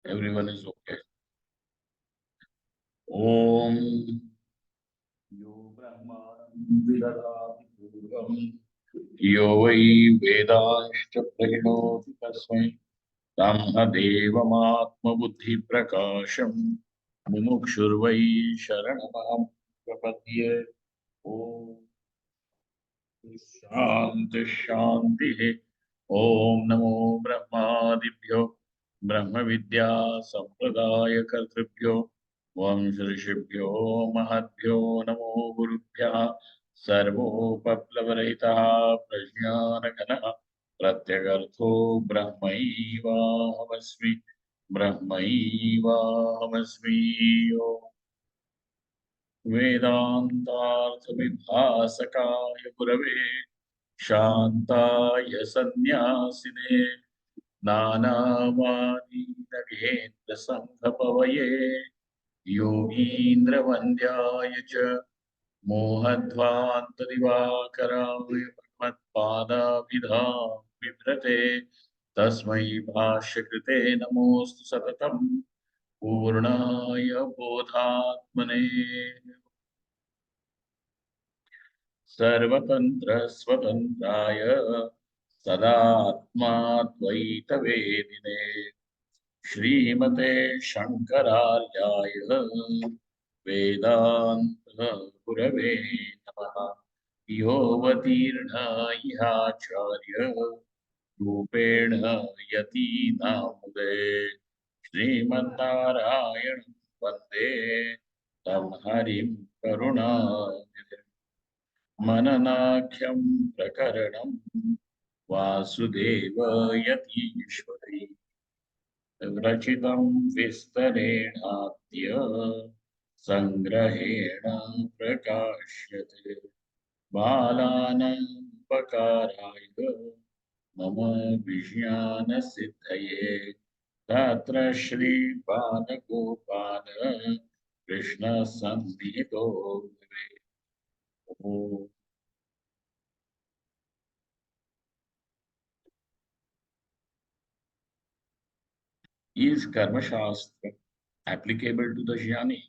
Everyone is okay. Om Yo Brahmanam Vidadati Purvam Yo Vai Vedashta Prahinoti Tasmai Tamha Devamatma Buddhi Prakasham Mumukshurvai Sharanamaham Prapadye Om Shanti Shanti Om Namo Brahmadibhyo Brahma Vidya Sampradaya Kartribhyo Vamshrishibhyo Mahadbhyo Namo Gurubhya Sarvopaplavaraitah Prajnanagana Pratyagartho Brahmaivahamasmi Brahmaivahamasmi Om वेदान्तार्थविभासकाय गुरवे शान्ताय सन्न्यासिने नानावादीनगेन्द्रसङ्घपवये योगीन्द्रवन्द्याय च मोहध्वान्तदिवाकराय भगवत्पादाभिधां बिभ्रते तस्मै भाष्यकृते नमोऽस्तु सततम् पूर्णाय बोधात्मने सर्वतन्त्र स्वतन्त्राय सदात्माद्वैतवेदिने श्रीमते शङ्करार्याय वेदान्त गुरवे नमः। योऽवतीर्ण ह्याचार्य रूपेण यतीनामुदे श्रीमन्नारायण वन्दे तं हरिं करुणानिधिम् मननाख्यं प्रकरणं वासुदेव यतीश्वरी रचितं विस्तरेणाद्य संग्रहेण प्रकाश्यते बालानामुपकाराय मम विज्ञानसिद्धये तत्र श्रीबालगोपाल कृष्णसन्निहितो भवेत्। ओम। Is Karma Shastra applicable to the jnani?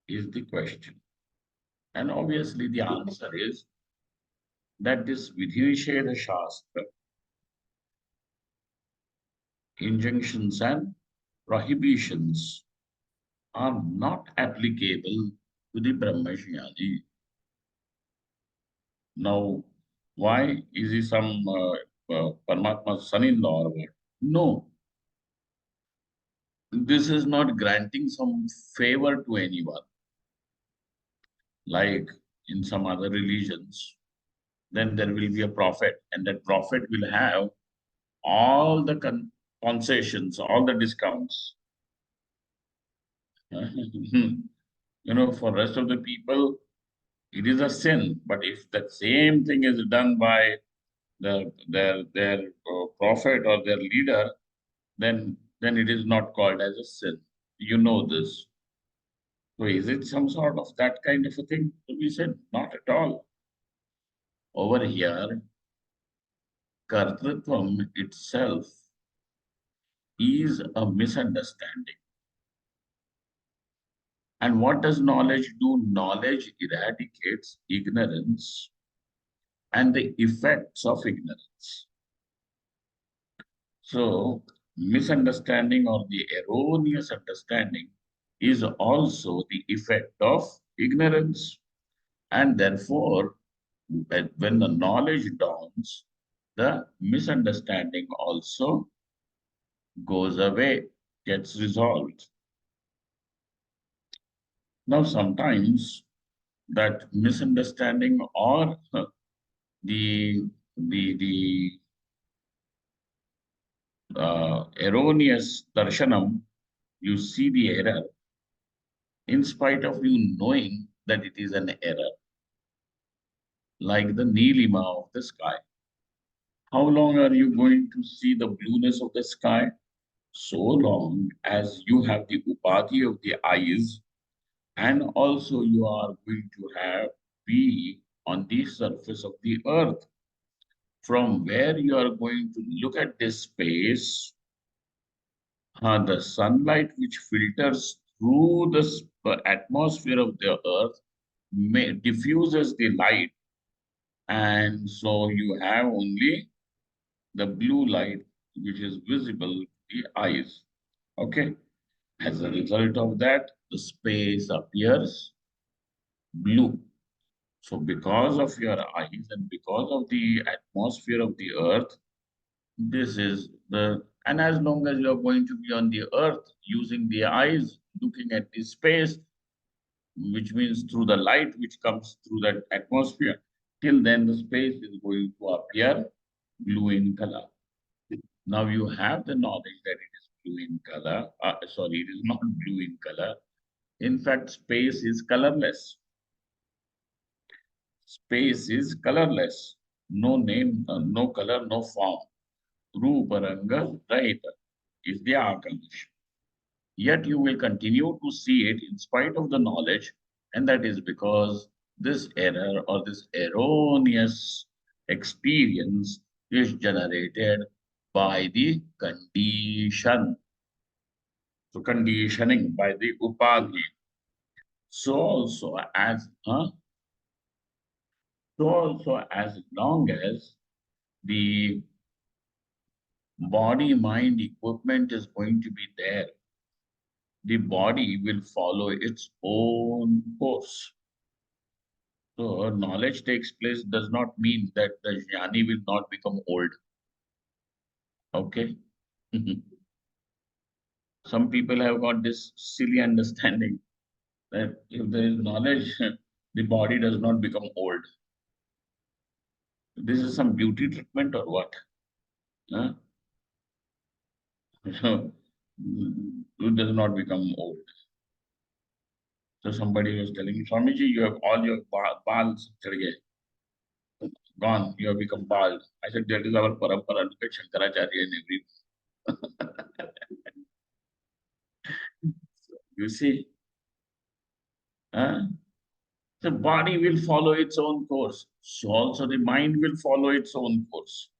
Is the question. And obviously the answer is that this Vidhi Shastra, injunctions and prohibitions are not applicable to the Brahmajnani. Now, why is he some Paramatma's son-in-law or what? No, this is not granting some favor to anyone. Like in some other religions, then there will be a prophet, and that prophet will have all the concessions, all the discounts. For rest of the people, it is a sin. But if that same thing is done by their prophet or their leader, then it is not called as a sin. You know this. So is it some sort of that kind of a thing to be said? Not at all. Over here, kartritvam itself is a misunderstanding. And what does knowledge do? Knowledge eradicates ignorance and the effects of ignorance. So, misunderstanding or the erroneous understanding is also the effect of ignorance. And therefore, when the knowledge dawns, the misunderstanding also goes away, gets resolved. Now, sometimes that misunderstanding or the erroneous darshanam, you see the error in spite of you knowing that it is an error, like the nilima of the sky. How long are you going to see the blueness of the sky? So long as you have the upadhi of the eyes, and also you are going to be on the surface of the earth, from where you are going to look at this space. The sunlight which filters through the atmosphere of the earth diffuses the light, and so you have only the blue light which is visible to the eyes. Okay. As a result of that, the space appears blue. So, because of your eyes and because of the atmosphere of the earth, this is the, and as long as you are going to be on the earth using the eyes, looking at the space, which means through the light which comes through that atmosphere, till then the space is going to appear blue in color. Now you have the knowledge that it is blue in color. Sorry, it is not blue in color. In fact, space is colorless. Space is colorless. No name, no color, no form. Ruparanga Rahita is the Akash. Yet you will continue to see it in spite of the knowledge, and that is because this error or this erroneous experience is generated by the condition. So conditioning by the upadhi. So also as so also as long as the body mind equipment is going to be there, the body will follow its own course. So knowledge takes place does not mean that the jnani will not become old. Okay. Some people have got this silly understanding that if there is knowledge, the body does not become old. This is some beauty treatment or what? Huh? So, it does not become old. So somebody was telling me, Swamiji, you have all your bals gone, you have become bald. I said, that is our parampara. Look at Shankaracharya and every. You see, huh? The body will follow its own course. So also the mind will follow its own course.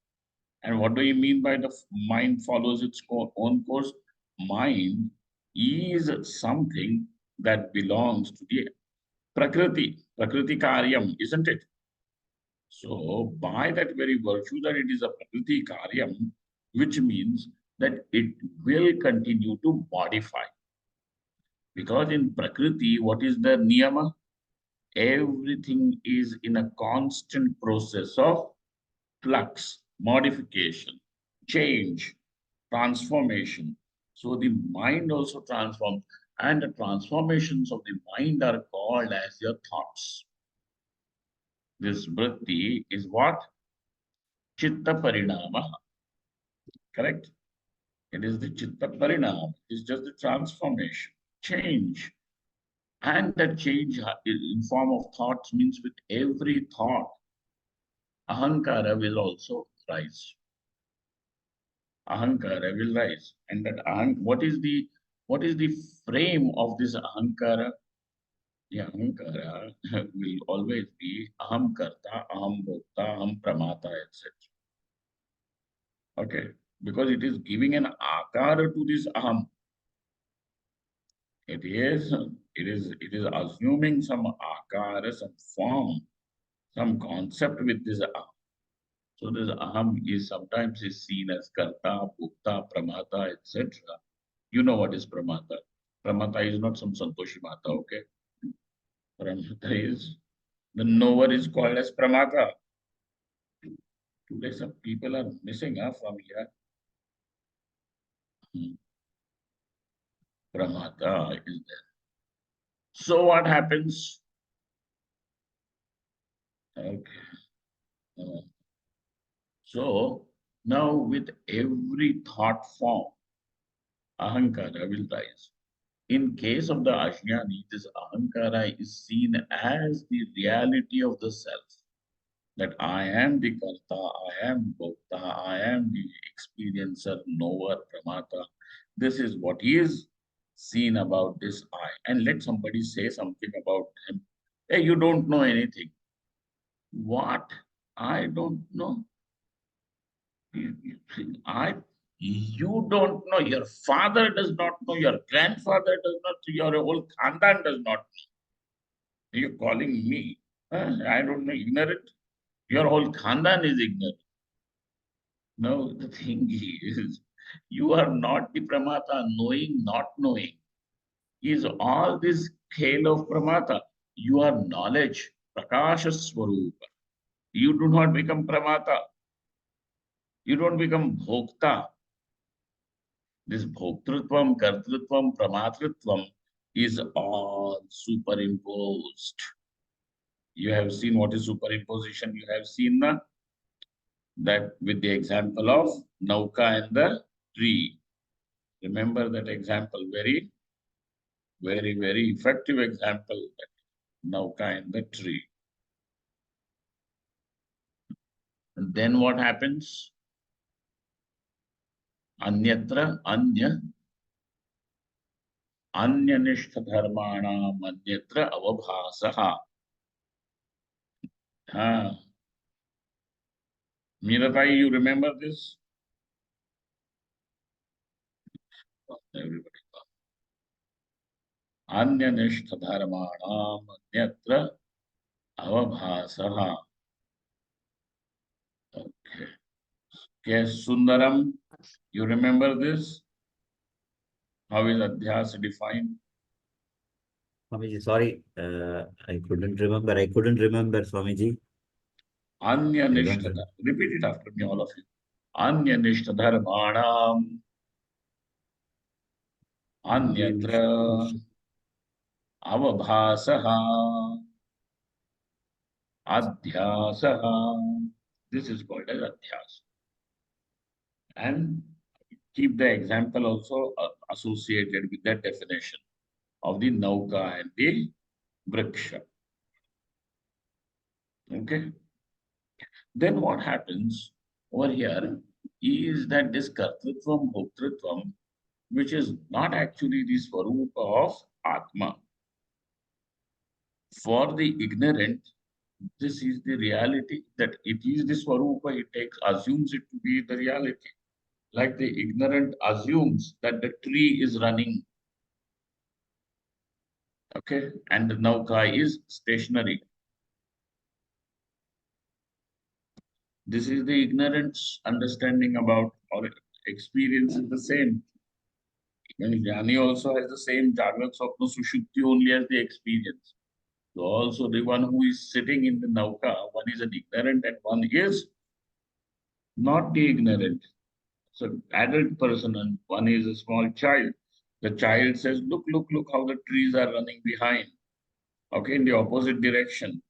And what do you mean by the mind follows its own course? Mind is something that belongs to the Prakriti Karyam, isn't it? So, by that very virtue that it is a Prakriti Karyam, which means that it will continue to modify. Because in Prakriti, what is the Niyama? Everything is in a constant process of flux, modification, change, transformation. So the mind also transforms, and the transformations of the mind are called as your thoughts. This vritti is what? Chitta parinama, correct? It is the chitta parinama. It's just the transformation, change. And that change in form of thoughts means with every thought, ahankara will also rise. Ahankara will rise. And that what is the frame of this ahankara? The ahankara will always be aham karta, aham bhokta, aham pramata, etc. Okay. Because it is giving an akara to this aham. It is assuming some akara, some form, some concept with this aham. So this aham is sometimes is seen as karta, bhokta, pramata, etc. You know what is pramata. Pramata is not some Santoshi Mata, okay? Pramata is, the knower is called as pramata. Today some people are missing from here. Pramata is there. So what happens? Okay. Uh, so now with every thought form, ahankara will rise. In case of the Ajnani, this ahankara is seen as the reality of the self. That I am the karta, I am bhokta, I am the experiencer, knower, pramata. This is what is seen about this I. And let somebody say something about him. Hey, you don't know anything. What? I don't know. I You don't know, your father does not know, your grandfather does not know, your whole khandan does not know. You're calling me, I don't know, ignorant? Your whole khandan is ignorant. No, the thing is, you are not the pramata. Knowing, not knowing is all this scale of pramata. You are knowledge, prakasha swarupa. You do not become pramata. You don't become bhokta. This bhoktrutvam, kartrutvam, pramatritvam is all superimposed. You have seen what is superimposition. You have seen that with the example of Nauka and the tree. Remember that example, very, very, very effective example, that Nauka and the tree. And then what happens? Anyatra, anyanishta dharmanam anyatra avabhasaha. Mirabai, you remember this? Everybody. Anyanishta dharmanam anyatra avabhasaha. Okay. Yes, Sundaram, you remember this? How is adhyas defined? Swamiji, sorry, I couldn't remember. I couldn't remember, Swamiji. Anyanishta. Repeat it after me, all of you. Anyanishta dharmanam anyatra avabhasaha adhyasaha. This is called as adhyas. And keep the example also associated with that definition of the nauka and the vriksha. Okay. Then what happens over here is that this kartritvam, bhoktritvam, which is not actually the swarupa of Atma. For the ignorant, this is the reality, that it is the swarupa, he assumes it to be the reality. Like the ignorant assumes that the tree is running, okay, and the nauka is stationary. This is the ignorance understanding about, or experience is the same. And Jnani also has the same Jagrat Swapna Sushupti only as the experience. So also the one who is sitting in the nauka, one is an ignorant and one is not the ignorant. So adult person and one is a small child. The child says, look, look, look how the trees are running behind. Okay, in the opposite direction.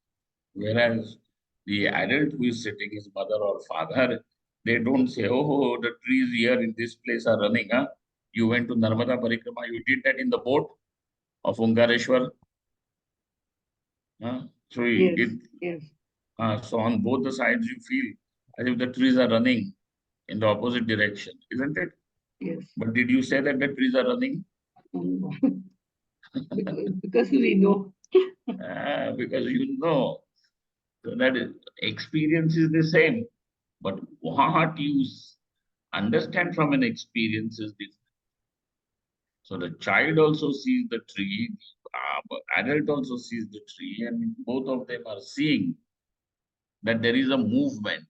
Whereas the adult who is sitting, his mother or father, they don't say, oh, the trees here in this place are running. Huh? You went to Narmada Parikrama, you did that in the boat of Ungareshwar. So so on both the sides you feel as if the trees are running in the opposite direction, isn't it? Yes. But did you say that the trees are running? Because we know. Because you know. So that is, experience is the same. But what you understand from an experience is different. So the child also sees the tree, the adult also sees the tree, and both of them are seeing that there is a movement.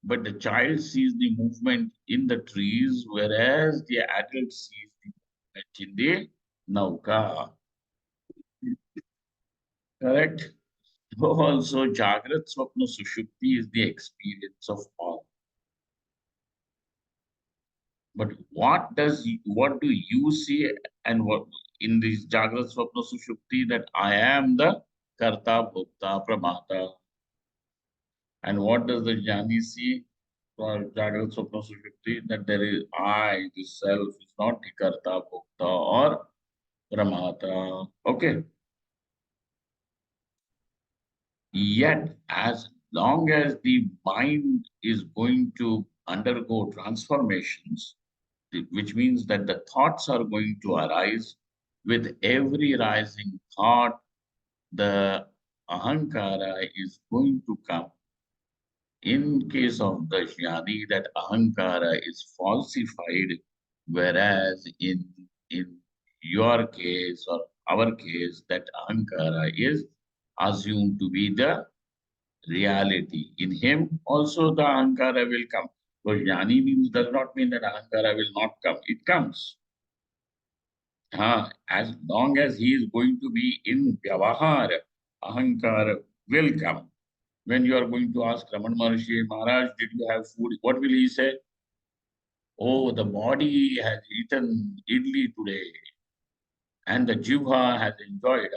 But the child sees the movement in the trees, whereas the adult sees the movement in the nauka. Correct? Also, Jagrat Swapna Sushupti is the experience of all. But what do you see, and what in this Jagrat Swapna Sushupti, that I am the Karta, Bhokta, Pramata. And what does the Jnani see for Jagrat Swapna Sushupti? That there is I, the self, is not the Karta, Bhokta, or Pramata. Okay. Yet, as long as the mind is going to undergo transformations, which means that the thoughts are going to arise, with every rising thought, the ahankara is going to come. In case of the jnani, that ahankara is falsified, whereas in your case or our case, that ahankara is assumed to be the reality. In him also the ahankara will come. So jnani means does not mean that ahankara will not come. It comes. As long as he is going to be in vyavahar, ahankara will come. When you are going to ask Raman Maharshi, Maharaj, did you have food? What will he say? Oh, the body has eaten idli today, and the jivha has enjoyed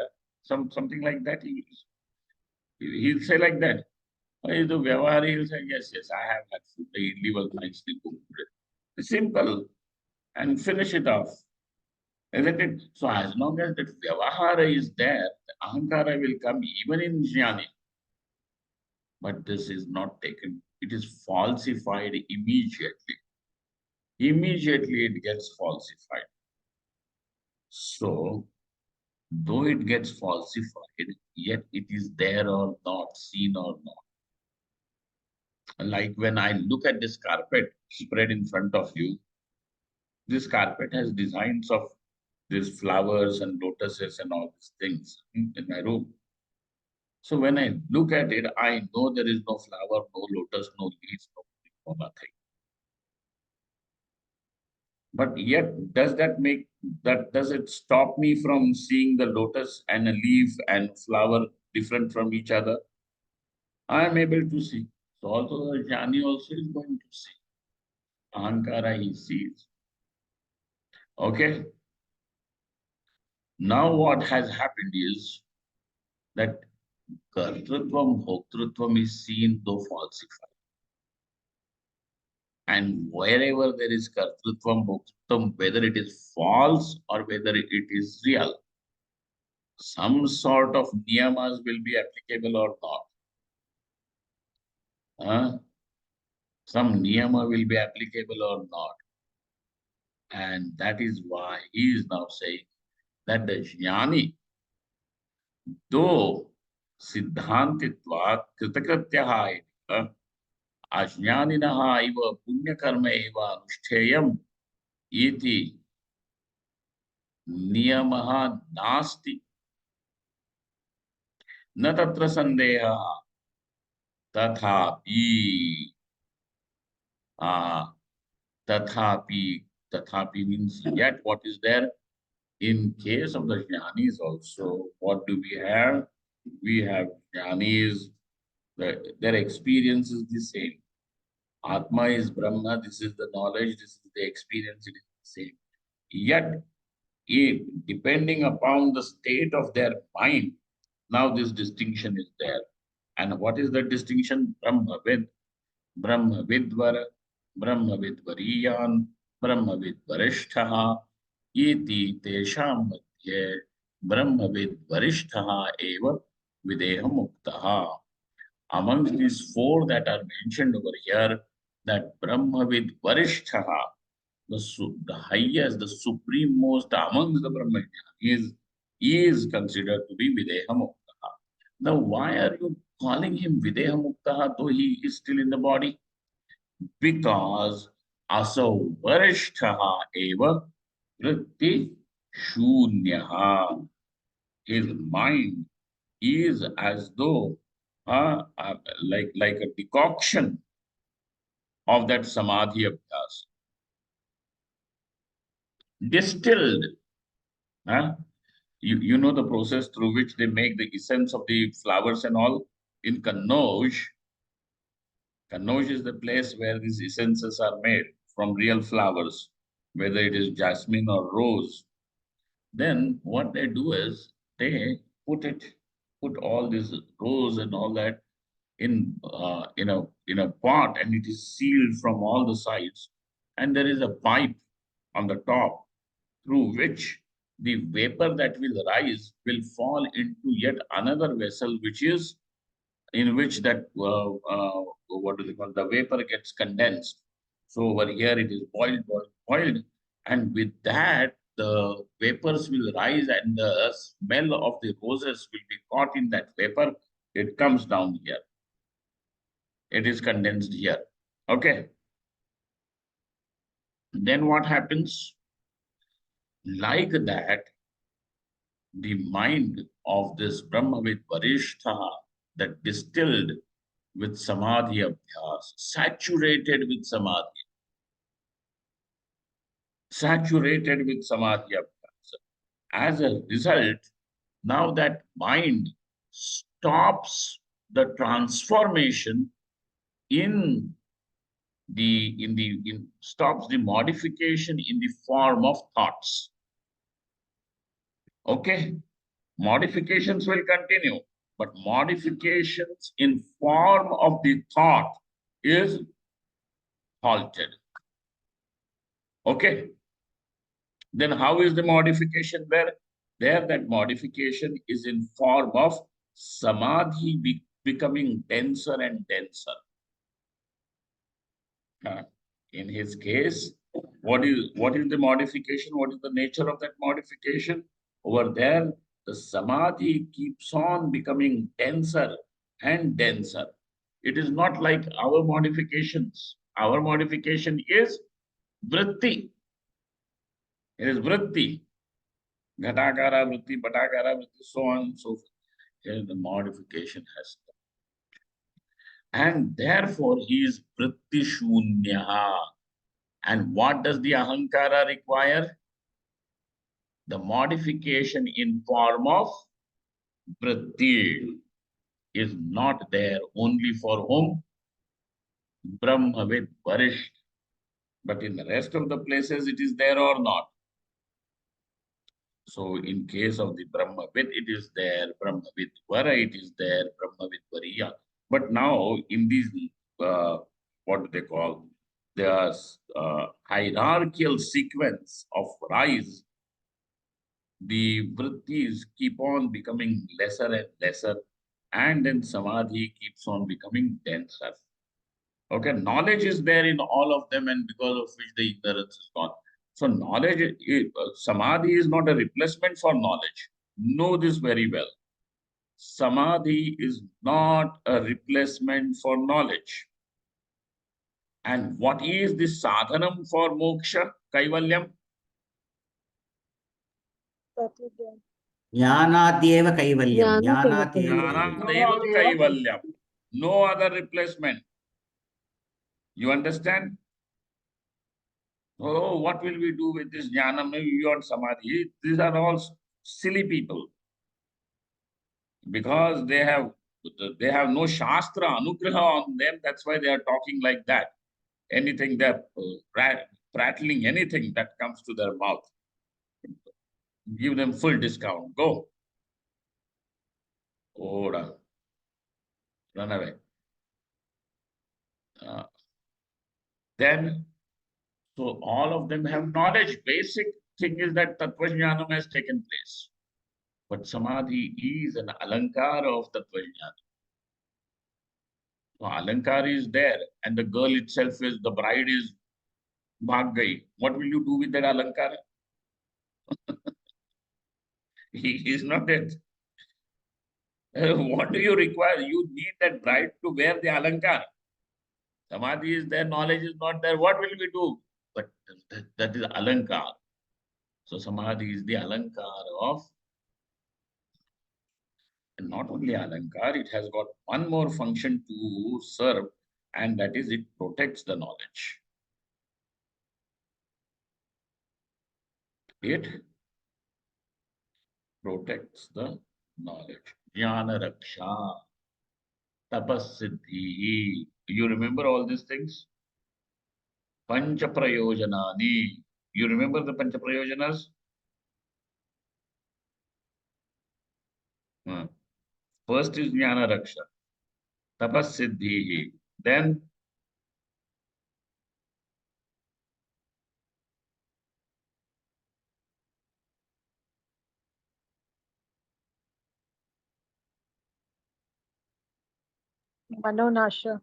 something like that. He'll say like that. The Vyavahari will say, yes, yes, I have had food. The idli was nicely cooked today. It's simple and finish it off. Isn't it? So as long as that Vyavahara is there, the Ahankara will come even in Jnani. But this is not taken. It is falsified immediately. Immediately it gets falsified. So, though it gets falsified, yet it is there or not, seen or not. Like when I look at this carpet spread in front of you, this carpet has designs of these flowers and lotuses and all these things in my room. So when I look at it, I know there is no flower, no lotus, no leaves, no nothing. But yet, does it stop me from seeing the lotus and a leaf and flower different from each other? I am able to see. So also the jnani also is going to see. Ahankara he sees. Okay. Now what has happened is that kartrutvam, bhoktrutvam is seen though falsified. And wherever there is kartrutvam, bhoktrutvam, whether it is false or whether it is real, some sort of niyamas will be applicable or not. Some niyama will be applicable or not. And that is why he is now saying that the jnani, though siddhantitva kritakrityaha ajnaninaha iva punyakarma eva anushtheyam iti niyamaha nasti na tatra sandeha tathapi tathapi means yet what is there? In case of the jnanis also, what do we have? We have jnanis, their experience is the same. Atma is Brahma, this is the knowledge, this is the experience, it is the same. Yet, depending upon the state of their mind, now this distinction is there. And what is the distinction? Brahmavid, Brahmavidvara, Brahmavidvariyan, Brahmavidvarishtaha, iti tesham madhye Brahmavidvarishtaha eva videha muktaha. Amongst these four that are mentioned over here, that Brahmavidvarishtaha, the highest, the supreme most amongst the Brahmajnanis is considered to be videha muktaha. Now, why are you calling him videha muktaha though he is still in the body? Because asau varishtaha eva vritti shunyaha. His mind is as though like a decoction of that samadhi abhyas, distilled. You know the process through which they make the essence of the flowers and all in Kannauj. Kannauj is the place where these essences are made from real flowers, whether it is jasmine or rose. Then what they do is they put all this rose and all that in a pot, and it is sealed from all the sides, and there is a pipe on the top through which the vapor that will rise will fall into yet another vessel, which is in which that what do they call, the vapor gets condensed. So over here it is boiled, and with that the vapors will rise, and the smell of the roses will be caught in that vapor. It comes down here. It is condensed here. Okay. Then what happens? Like that, the mind of this Brahmavid Varishtha that distilled with Samadhi Abhyas, saturated with Samadhi, Abhyas. As a result, now that mind stops the transformation in stops the modification in the form of thoughts. Okay, modifications will continue, but modifications in form of the thought is halted. Okay, then how is the modification there? There, that modification is in form of samadhi becoming denser and denser. In his case, what is the modification? What is the nature of that modification? Over there, the samadhi keeps on becoming denser and denser. It is not like our modifications. Our modification is vritti. It is vritti. Ghatakara vritti, patakara vritti, so on and so forth. Here the modification has come. And therefore he is vritti shunyaha. And what does the ahankara require? The modification in form of vritti is not there only for whom? Brahmavid Varish. But in the rest of the places, it is there or not. So in case of the Brahmavid, it is there. Brahmavid Vara, it is there. Brahmavid Variya. But now in these, what do they call? The hierarchical sequence of rise, the vrittis keep on becoming lesser and lesser, and then samadhi keeps on becoming denser. Okay, knowledge is there in all of them, and because of which the ignorance is gone. So knowledge, samadhi is not a replacement for knowledge. Know this very well. Samadhi is not a replacement for knowledge. And what is the sadhanam for moksha, kaivalyam? Jnanadyeva kaivalyam. Jnanadyeva kaivalyam. No other replacement. You understand? Oh, what will we do with this jnana? Maybe you want samadhi. These are all silly people. Because they have no shastra anugraha on them. That's why they are talking like that. Anything they're prattling anything that comes to their mouth. Give them full discount. Go. Oda. Run away. Then, so all of them have knowledge. Basic thing is that Tattva Jnanam has taken place. But Samadhi is an alankara of Tattva Jnana. So alankara is there, and the girl itself is, the bride is bhag gayi. What will you do with that alankara? He is not it. What do you require? You need that bride to wear the alankara. Samadhi is there, knowledge is not there. What will we do? But that is alankara. So samadhi is the alankara of, and not only alankara, it has got one more function to serve, and that is it protects the knowledge. It protects the knowledge. Jnana raksha, tapasiddhi. You remember all these things? Pancha prayojanani. You remember the pancha prayojanas? First is jnana raksha, tapasiddhi. Then Manonasha.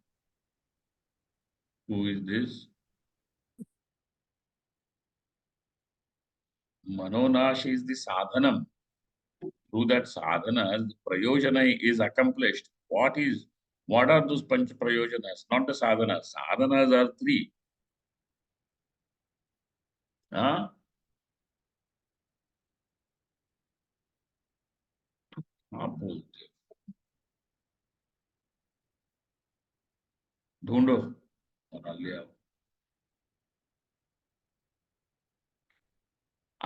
who is this? Manonash is the sadhanam. Through that sadhana, the prayojana is accomplished. What is What are those panch prayojanas? Not the sadhanas. Sadhanas are three. Huh? हाँ बोलते ढूंढो और ले आओ.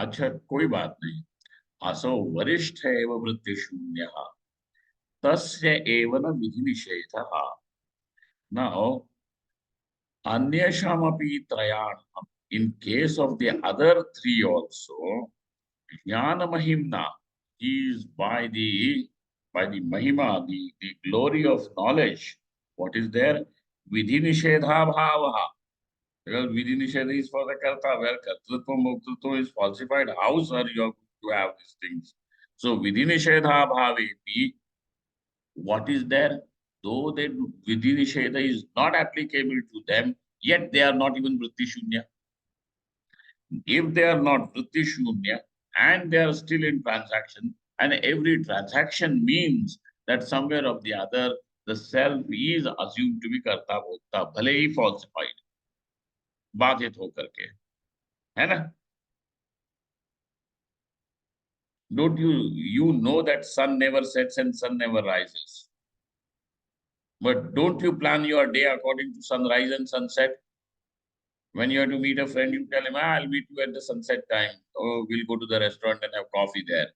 अच्छा कोई बात नहीं. असौ वरिष्ठ एव वृत्तिशून्यः तस्य एव न विधिनिषेधः. Now, अन्येषामपि त्रयाणाम्, in case of the other three also, jnana mahimna, is by the mahima, the glory of knowledge. What is there? Vidhi nishedha bhavaha. Because vidhi nishedha is for the karta, where kartritva muktritva is falsified. How, sir, you are going to have these things? So vidhi nishedha bhavepi, what is there? Though the vidhi nishedha is not applicable to them, yet they are not even vritti shunya. If they are not vritti shunya and they are still in transaction, and every transaction means that somewhere or the other the self is assumed to be karta bhokta, bhale hi falsified, बाधित होकर के, है ना? Don't you know that sun never sets and sun never rises? But don't you plan your day according to sunrise and sunset? When you have to meet a friend, you tell him, I'll meet you at the sunset time. Oh, we'll go to the restaurant and have coffee there.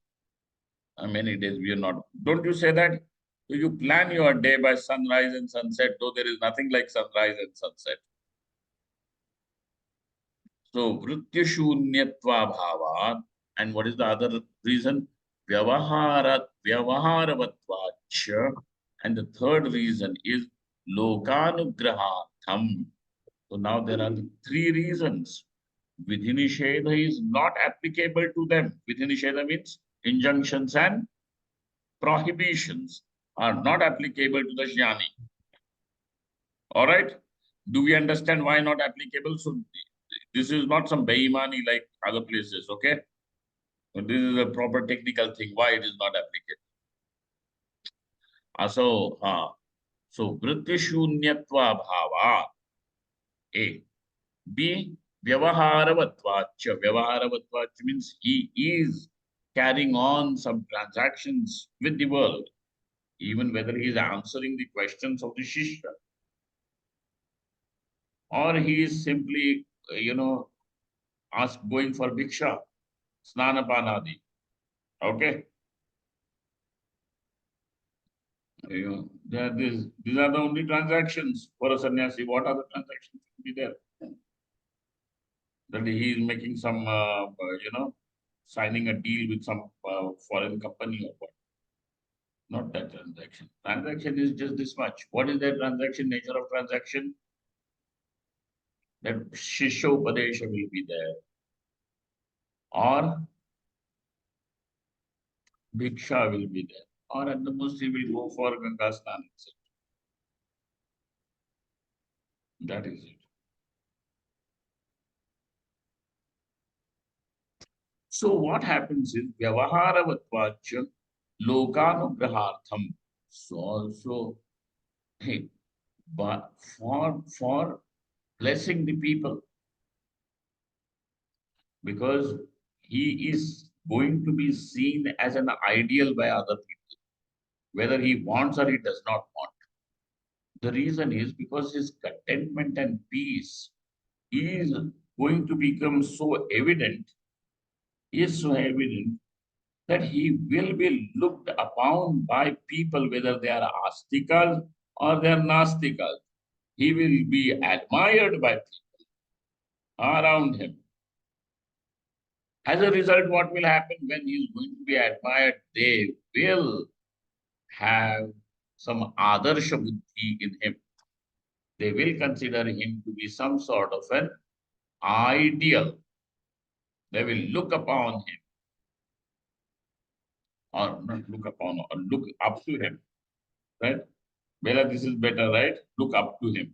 Many days we are not. Don't you say that? So you plan your day by sunrise and sunset, though there is nothing like sunrise and sunset. So, vrityashunyatva bhavat. And what is the other reason? Vyavaharavatvacha. And the third reason is lokanugrahatham. So now there are the three reasons. Vidhi nishedha is not applicable to them. Vidhi nishedha means injunctions and prohibitions are not applicable to the jnani. All right? Do we understand why not applicable? So this is not some beimani like other places, okay? But this is a proper technical thing, why it is not applicable. So vritishunyatva bhava, A. B. Vyavaharavatvacha. Vyavaharavatvacha means he is carrying on some transactions with the world, even whether he is answering the questions of the Shishya, or he is simply, going for Bhiksha, Snanapanadi. Okay? These are the only transactions for a sannyasi. What other transactions will be there? That he is making some, signing a deal with some foreign company or what? Not that transaction. Transaction is just this much. What is that transaction? Nature of transaction? That Shishya Upadesha will be there. Or Bhiksha will be there. Or at the most he will go for Ganga Snan, etc. That is it. So what happens is Vyavaharavatvacha Lokanugrahartham. So also, hey, but for blessing the people, because he is going to be seen as an ideal by other people, whether he wants or he does not want. The reason is because his contentment and peace is going to become so evident, that he will be looked upon by people, whether they are astikas or they are nastikas. He will be admired by people around him. As a result, what will happen when he is going to be admired? They will have some adarsha buddhi in him. They will consider him to be some sort of an ideal. They will look upon him, or not look upon, or look up to him. Right? Bella, this is better, right? Look up to him.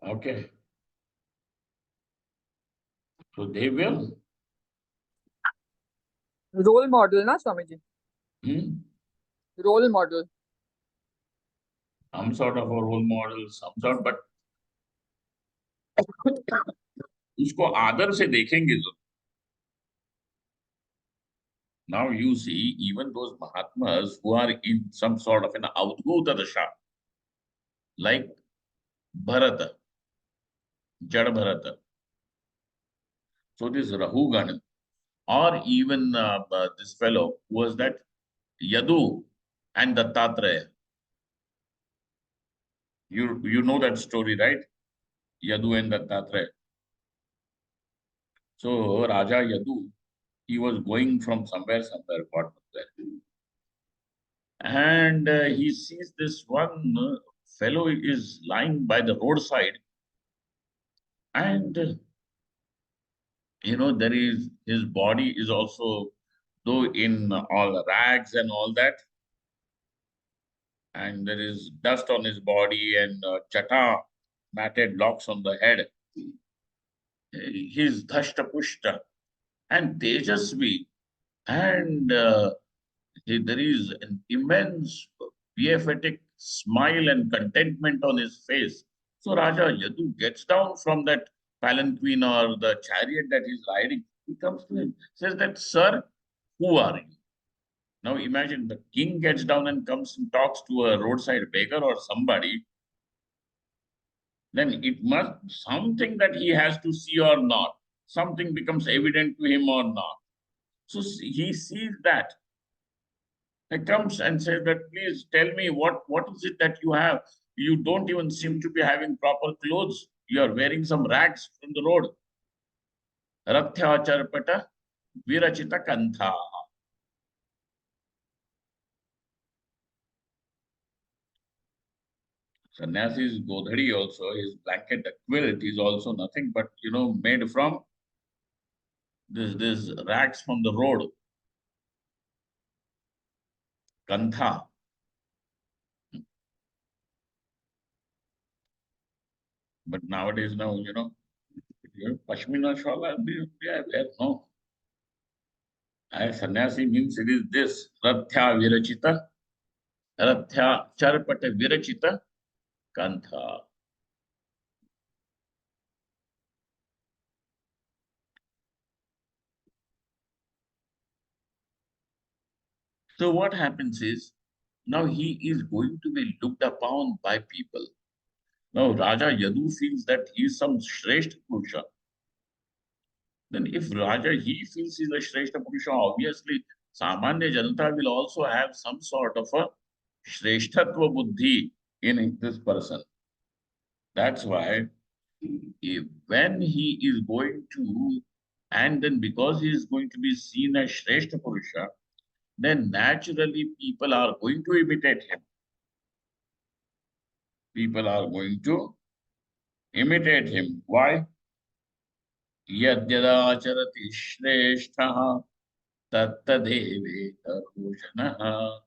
Okay. So they will. Role model, na Swamiji? Hmm? Role model. Some sort of a role model, some sort, but उसको आदर से देखेंगे जो. Now you see, even those Mahatmas who are in some sort of an Avadhuta Dasha, like Bharata, Jada Bharata. So this Rahugan, or even this fellow, who was that Yadu and Dattatreya. You know that story, right? Yadu and Dattatreya. So Raja Yadu, he was going from somewhere, God knows where. And he sees this one fellow is lying by the roadside, and there is his body is also though in all rags and all that, and there is dust on his body and chata, matted locks on the head. He's dhashta pushta and tejasvi, and there is an immense beatific smile and contentment on his face. So Raja Yadu gets down from that palanquin or the chariot that he's riding. He comes to him, says that, "Sir, who are you?" Now imagine the king gets down and comes and talks to a roadside beggar or somebody, then it must something that he has to see or not. Something becomes evident to him or not. So he sees that. He comes and says that, "Please tell me what is it that you have? You don't even seem to be having proper clothes. You are wearing some rags from the road." Rathya charpata virachita kantha. Sannyasi's godhadi also, his blanket, the quilt is also nothing but, made from this rags from the road. Kantha. But nowadays, now, Pashmina shawl, yeah, no. Sannyasi means it is this. Rathya virachita, Rathya charpata virachita kantha. So what happens is, now he is going to be looked upon by people. Now Raja Yadu feels that he is some Shrestha Purusha. Then if Raja, he feels he is a Shrestha Purusha, obviously Samanya Janata will also have some sort of a Shresthatva Buddhi in this person. That's why when he is going to, and then because he is going to be seen as Shrestha Purusha, then naturally people are going to imitate him. People are going to imitate him. Why? Yadyadacharati Shrestha Tattadevetha Roshanaha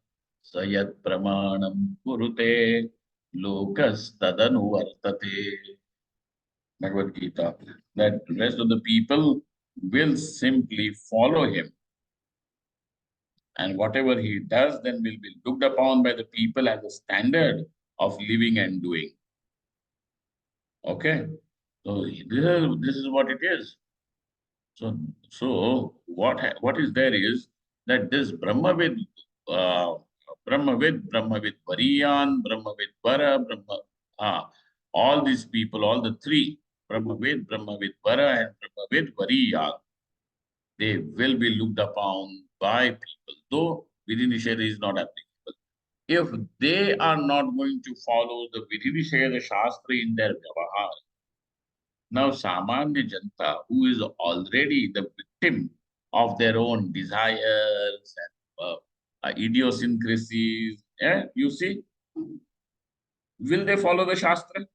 Sayat Pramanam Kurute Lokas Tadanu Vartate. Bhagavad Gita. That the rest of the people will simply follow him. And whatever he does then will be looked upon by the people as a standard of living and doing. Okay? So this is what it is. So what is there is that this Brahmavid, Brahmavid Variyan, Brahmavid Vara, all these people, all the three, Brahmavid Vara, and Brahmavid Variyan, they will be looked upon by people, though Vidhi Nisheda is not applicable. If they are not going to follow the Vidhi Nisheda Shastra in their Vyavahar, now Samanya Janta, who is already the victim of their own desires and idiosyncrasies, you see, will they follow the Shastra?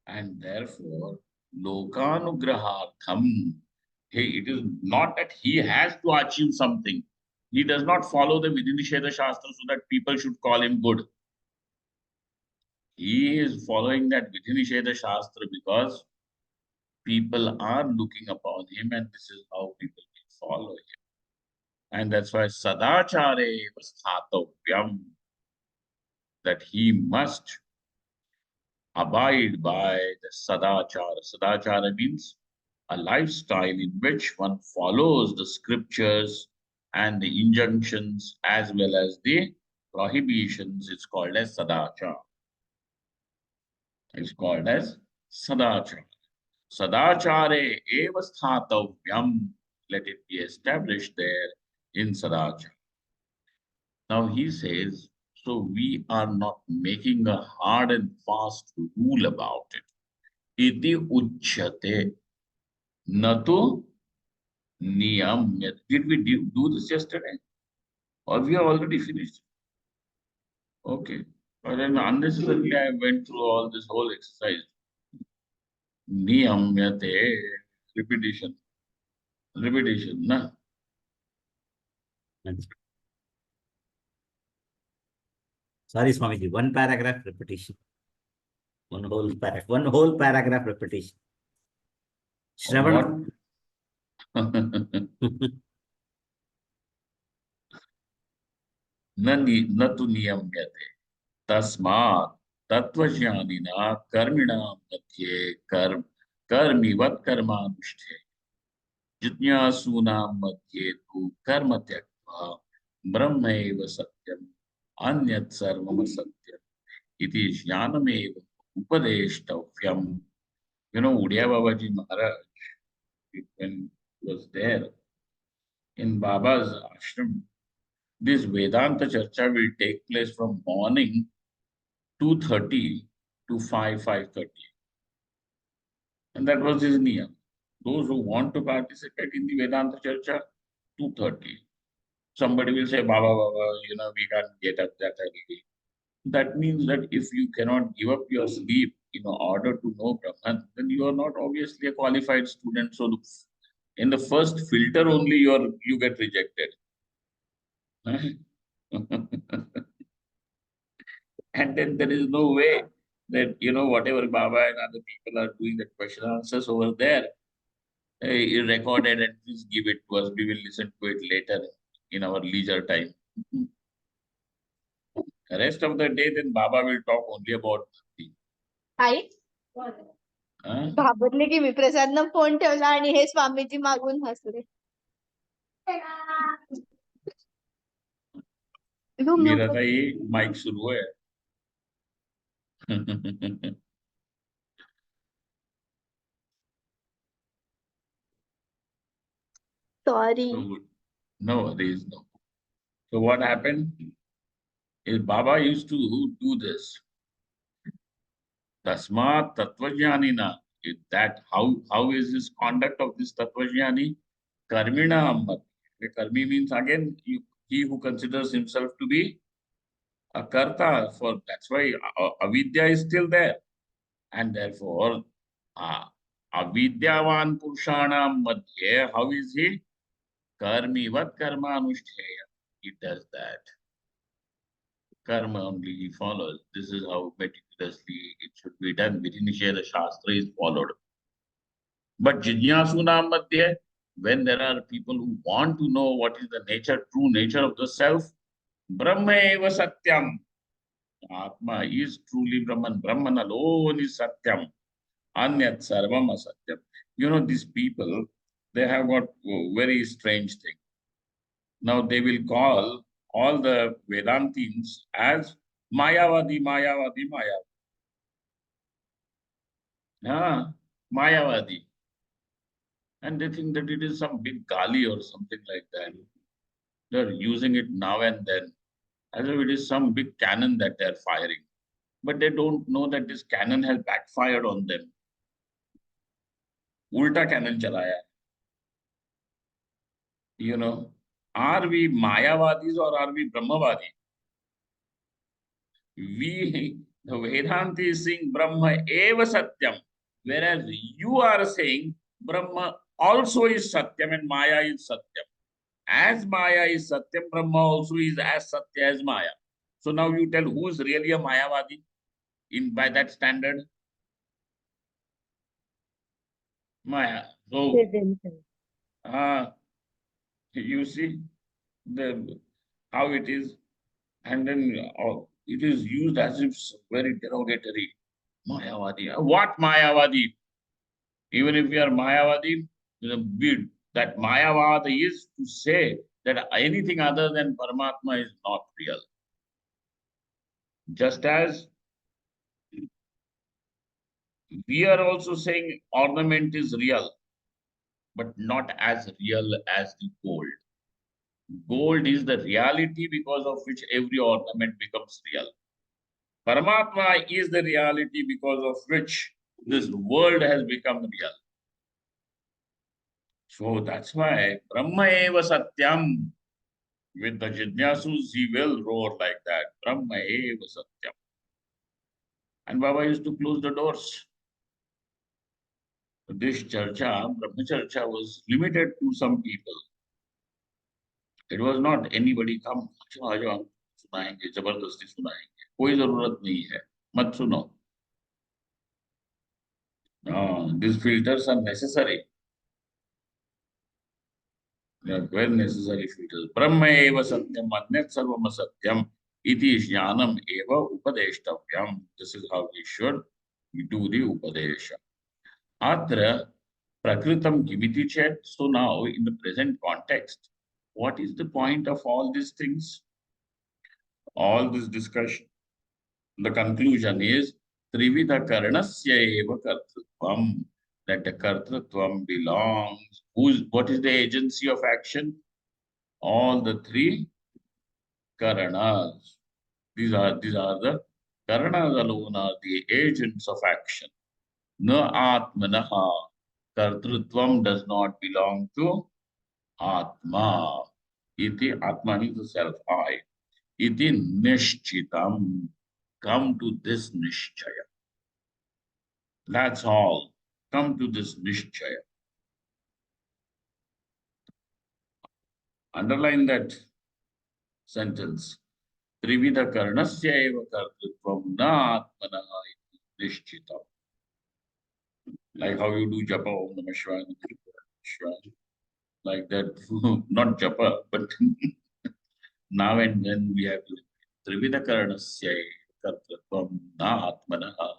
And therefore, Lokanugrahartham, hey, it is not that he has to achieve something. He does not follow the Vidhi Nisheda Shastra so that people should call him good. He is following that Vidhi Nisheda Shastra because people are looking upon him, and this is how people follow him. And that's why sadachare vasthathavyam, that he must abide by the sadachara. Sadachara means a lifestyle in which one follows the scriptures and the injunctions as well as the prohibitions. It's called as sadachara. It's called as sadachara. Sadachare eva sthathavyam. Let it be established there in sadachara. Now he says, so we are not making a hard and fast rule about it. Iti uchyate natu niyamyat. Did we do this yesterday? Or we have already finished? Okay. But then unnecessarily I went through all this whole exercise. Niyamyate. Repetition. Repetition. Na? Sorry, Swamiji, one paragraph repetition. One whole paragraph repetition. Shravan. न तु नियम्यते तस्मात् तत्त्वज्ञानिना कर्मिणां मध्ये कर्मिवत् कर्मानुष्ठे जिज्ञासूनां मध्ये तु कर्म त्यक्त्वा ब्रह्मैव सत्यम् अन्यत् सर्वम् असत्यम् इति ज्ञानमेव उपदेष्टव्यम्. Udiya Babaji Maharaj, when he was there in Baba's ashram, this Vedanta Charcha will take place from morning 2:30 to 5:30. And that was his niyam. Those who want to participate in the Vedanta Charcha, 2:30. Somebody will say, Baba, we can't get up that early. That means that if you cannot give up your sleep in order to know Brahman, then you are not obviously a qualified student. So in the first filter only you get rejected. And then there is no way that, whatever Baba and other people are doing, the question answers over there, recorded, and please give it to us. We will listen to it later in our leisure time. The rest of the day, then Baba will talk only about bhakti. आई घाबरले की मी प्रसादनं phone ठेवला आणि हे स्वामीजी मागून हसले. मेरा था ये mic शुरू है. Sorry. No, there is no. So what happened is Baba used to do this. Tasmat Tattvajnanina. That how is this conduct of this Tattvajnani? Karmina. Karmi means again he who considers himself to be a karta. That's why avidya is still there, and therefore avidyavan purushanam madhye, how is he? Karmivat karma anushtheya. He does that. Karma only he follows. This is how meticulously it should be done. Virinisheda Shastra is followed. But Jijñāsunām madhye, when there are people who want to know what is the true nature of the self, Brahma eva satyam. Atma is truly Brahman. Brahman alone is satyam. Anyat sarvam asatyam. These people, they have got a very strange thing. Now they will call all the Vedantins as Mayavadi, Mayavadi, Mayavadi. Mayavadi. And they think that it is some big gali or something like that. They're using it now and then as if it is some big cannon that they're firing. But they don't know that this cannon has backfired on them. Ulta cannon chalaya. Are we Mayavadis or are we Brahmavadi? The Vedanta is saying Brahma eva satyam, whereas you are saying Brahma also is satyam and Maya is satyam. As Maya is satyam, Brahma also is as satya as Maya. So now you tell who is really a Mayavadi by that standard? Maya. So, You see how it is, and then it is used as if very derogatory. Mayavadi. What Mayavadi? Even if we are Mayavadi, that Mayavada is to say that anything other than Paramatma is not real. Just as we are also saying ornament is real, but not as real as the gold. Gold is the reality because of which every ornament becomes real. Paramatma is the reality because of which this world has become real. So that's why Brahma eva satyam. With the Jidnyasus, he will roar like that. Brahma eva satyam. And Baba used to close the doors. This charcha, Brahma charcha, was limited to some people. It was not anybody come, "अच्छा, आ जाओ, हम सुनाएंगे, जबरदस्ती सुनाएंगे, कोई जरूरत नहीं है, मत सुनो." No, these filters are necessary. They are very necessary filters. Brahma eva satyam, anyat sarvam asatyam, iti jnanam eva upadeshtavyam. This is how we should do the upadesha. Atra prakritam kimiti chet. So now, in the present context, what is the point of all these things? All this discussion. The conclusion is Trividha Karnasya eva kartritvam. That the kartritvam belongs. What is the agency of action? All the three Karanas. These are the Karanas alone are the agents of action. Na Atmanaha. Kartrutvam does not belong to Atma. Iti Atma is the self I. Iti Nishchitam. Come to this Nishchaya. That's all. Come to this Nishchaya. Underline that sentence. Trividha Karnasya eva kartrutvam na Atmanaha iti Nishchitam. Like how you do japa, Om Namah Shivaya, Shivaya, like that, not japa, but now and then we have to Trividha Karanasya Kartritvam na Atmanaha.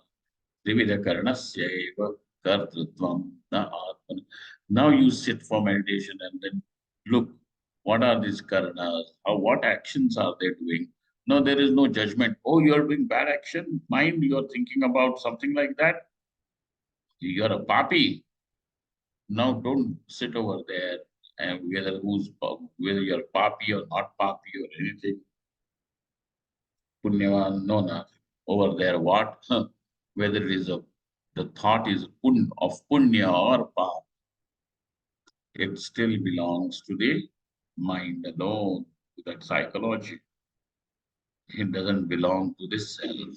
Trividha Karanasya eva Kartritvam na Atmanaha. Now you sit for meditation and then look, what are these Karanas? What actions are they doing? No, there is no judgment. Oh, you are doing bad action. Mind, you are thinking about something like that. You are a papi. Now don't sit over there and whether you're papi or not papi or anything. Punyavan, no, not over there. What? Whether it is the thought is of punya or pap, it still belongs to the mind alone, to that psychology. It doesn't belong to the self.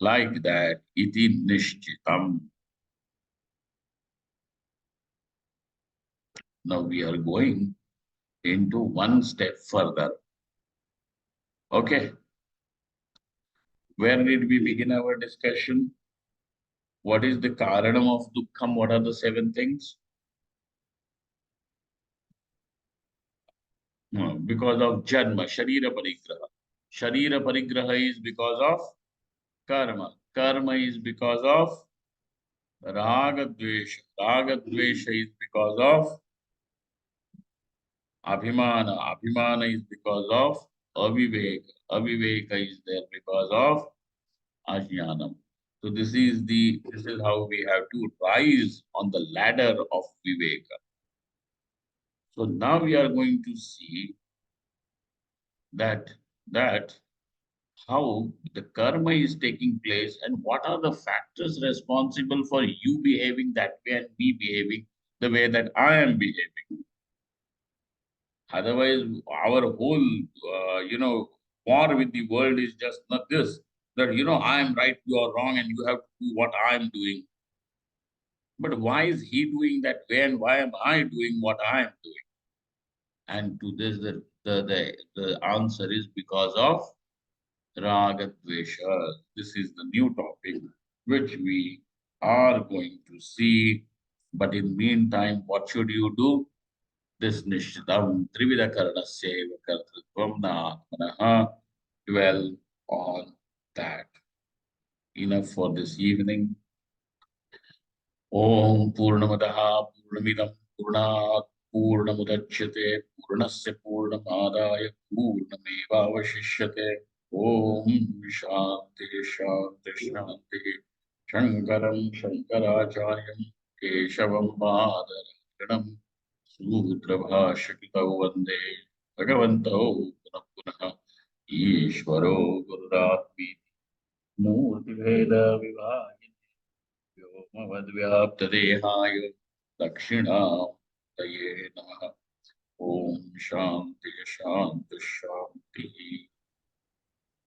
Like that, iti nishchitam. Now we are going into one step further. Okay. Where did we begin our discussion? What is the karanam of dukkham? What are the 7 things? Because of janma, sharira parigraha. Sharira parigraha is because of karma. Karma is because of raga dvesha. Raga dvesha is because of abhimana. Abhimana is because of aviveka. Aviveka is there because of ajnanam. So this is how we have to rise on the ladder of viveka. So now we are going to see that how the karma is taking place and what are the factors responsible for you behaving that way and me behaving the way that I am behaving. Otherwise, our whole, war with the world is just not this, that, I am right, you are wrong, and you have to do what I am doing. But why is he doing that way and why am I doing what I am doing? And to this, the answer is because of Raga Dvesha. This is the new topic which we are going to see. But in meantime, what should you do? this Nishchitam Trivida Karanasya Kartritvam Natmanaha. Dwell on that. Enough for this evening. Om Purnamadaha Purnamidam Purnat Purnamudachyate Purnasya Purnamadaya Purnamevavashishyate. Om Shanti Shanti Shanti. Shankaram Shankaracharyam Keshavam Madharanam Sutrabhashakitau Vande Bhagavantau Punah Punah Ishvaro Gururatmi Murtibheda Vivayate Vyomavadvyaptadehayo Dakshinamutaye Namaha. Om Shanti Shanti Shanti.